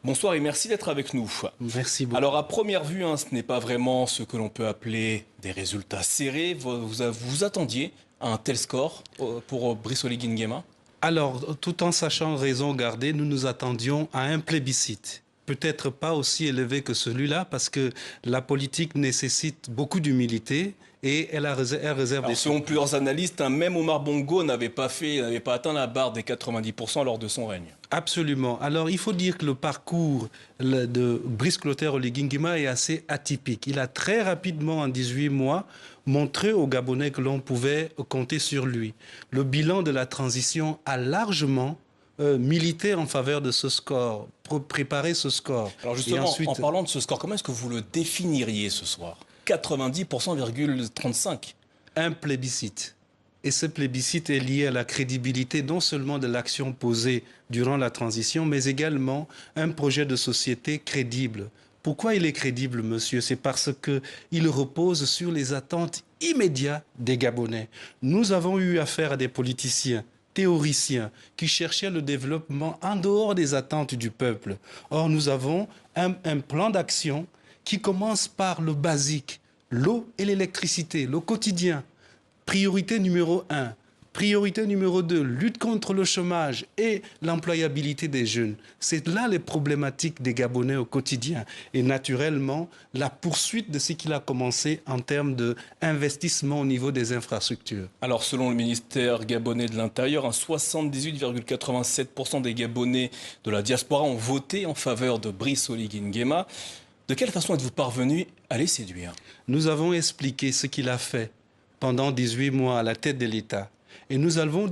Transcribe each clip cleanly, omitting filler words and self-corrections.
Bonsoir et merci d'être avec nous. Merci beaucoup. Alors à première vue, ce n'est pas vraiment ce que l'on peut appeler des résultats serrés. Vous attendiez à un tel score pour Brice Oligui Nguema? Alors, tout en sachant raison garder, nous nous attendions à un plébiscite. Peut-être pas aussi élevé que celui-là, parce que la politique nécessite beaucoup d'humilité et elle réserve Alors, des... selon plusieurs analystes, même Omar Bongo n'avait pas atteint la barre des 90% lors de son règne. Absolument. Alors, il faut dire que le parcours de Brice Clotaire Oligui Nguema est assez atypique. Il a très rapidement, en 18 mois, montré aux Gabonais que l'on pouvait compter sur lui. Le bilan de la transition a largement milité en faveur de ce score, préparer ce score. Alors justement, en parlant de ce score, comment est-ce que vous le définiriez ce soir? 90,35%. Un plébiscite. Et ce plébiscite est lié à la crédibilité non seulement de l'action posée durant la transition, mais également un projet de société crédible. Pourquoi il est crédible, monsieur? C'est parce qu'il repose sur les attentes immédiates des Gabonais. Nous avons eu affaire à des politiciens, théoriciens, qui cherchaient le développement en dehors des attentes du peuple. Or, nous avons un plan d'action qui commence par le basique, l'eau et l'électricité, le quotidien. Priorité numéro 1. Priorité numéro 2, lutte contre le chômage et l'employabilité des jeunes. C'est là les problématiques des Gabonais au quotidien. Et naturellement, la poursuite de ce qu'il a commencé en termes d'investissement au niveau des infrastructures. Alors, selon le ministère gabonais de l'Intérieur, 78,87% des Gabonais de la diaspora ont voté en faveur de Brice Oligui Nguema. De quelle façon êtes-vous parvenu à les séduire? Nous avons expliqué ce qu'il a fait pendant 18 mois à la tête de l'État. Et nous avons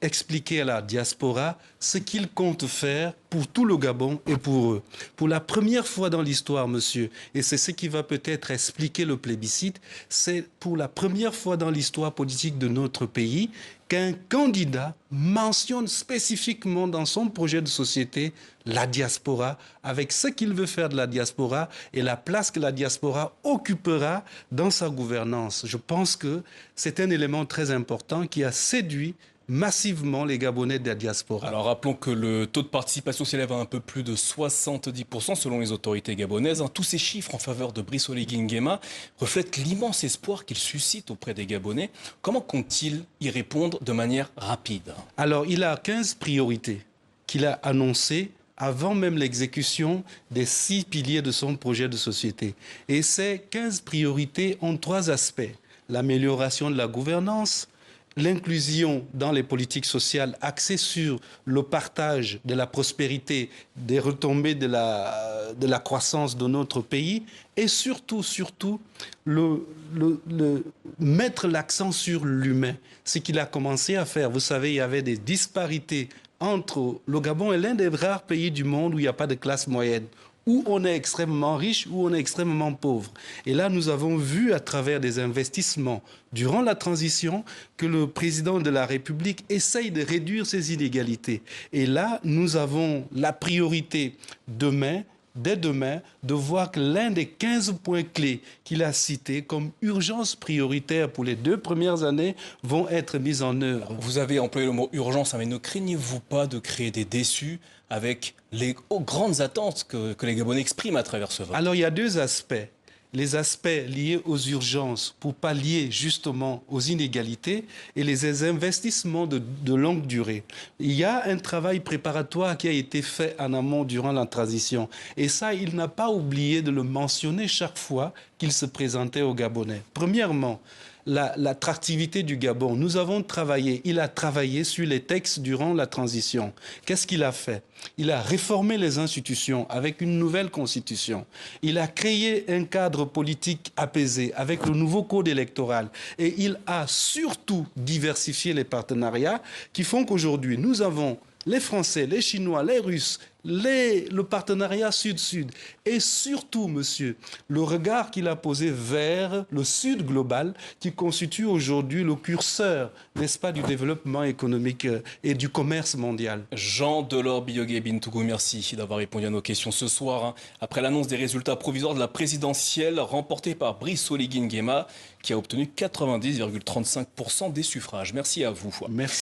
expliqué à la diaspora ce qu'il compte faire pour tout le Gabon et pour eux. Pour la première fois dans l'histoire, monsieur, et c'est ce qui va peut-être expliquer le plébiscite, c'est pour la première fois dans l'histoire politique de notre pays qu'un candidat mentionne spécifiquement dans son projet de société la diaspora, avec ce qu'il veut faire de la diaspora et la place que la diaspora occupera dans sa gouvernance. Je pense que c'est un élément très important qui a séduit massivement les Gabonais de la diaspora. Alors rappelons que le taux de participation s'élève à un peu plus de 70% selon les autorités gabonaises. Tous ces chiffres en faveur de Brice Oligui Nguema reflètent l'immense espoir qu'il suscite auprès des Gabonais. Comment compte-t-il y répondre de manière rapide? Alors, il a 15 priorités qu'il a annoncées avant même l'exécution des 6 piliers de son projet de société. Et ces 15 priorités ont 3 aspects. L'amélioration de la gouvernance, l'inclusion dans les politiques sociales axées sur le partage de la prospérité, des retombées de la croissance de notre pays et surtout, mettre l'accent sur l'humain. Ce qu'il a commencé à faire, vous savez, il y avait des disparités entre le Gabon est l'un des rares pays du monde où il n'y a pas de classe moyenne, où on est extrêmement riche, où on est extrêmement pauvre. Et là, nous avons vu à travers des investissements durant la transition que le président de la République essaye de réduire ces inégalités. Et là, nous avons la priorité dès demain, de voir que l'un des 15 points clés qu'il a cités comme urgence prioritaire pour les 2 premières années vont être mis en œuvre. Vous avez employé le mot urgence, mais ne craignez-vous pas de créer des déçus avec les grandes attentes que les Gabonais expriment à travers ce vote? Alors, il y a 2 aspects. Les aspects liés aux urgences pour pallier justement aux inégalités et les investissements de longue durée. Il y a un travail préparatoire qui a été fait en amont durant la transition. Et ça, il n'a pas oublié de le mentionner chaque fois qu'il se présentait aux Gabonais. Premièrement, l'attractivité du Gabon. Il a travaillé sur les textes durant la transition. Qu'est-ce qu'il a fait? Il a réformé les institutions avec une nouvelle constitution. Il a créé un cadre politique apaisé avec le nouveau code électoral. Et il a surtout diversifié les partenariats qui font qu'aujourd'hui, nous avons les Français, les Chinois, les Russes, le partenariat Sud-Sud et surtout, monsieur, le regard qu'il a posé vers le Sud global qui constitue aujourd'hui le curseur, n'est-ce pas, du développement économique et du commerce mondial. Jean Delors Biyogué Bintougou, merci d'avoir répondu à nos questions ce soir. Après l'annonce des résultats provisoires de la présidentielle remportée par Brice Oligui Nguema qui a obtenu 90,35% des suffrages. Merci à vous. Merci.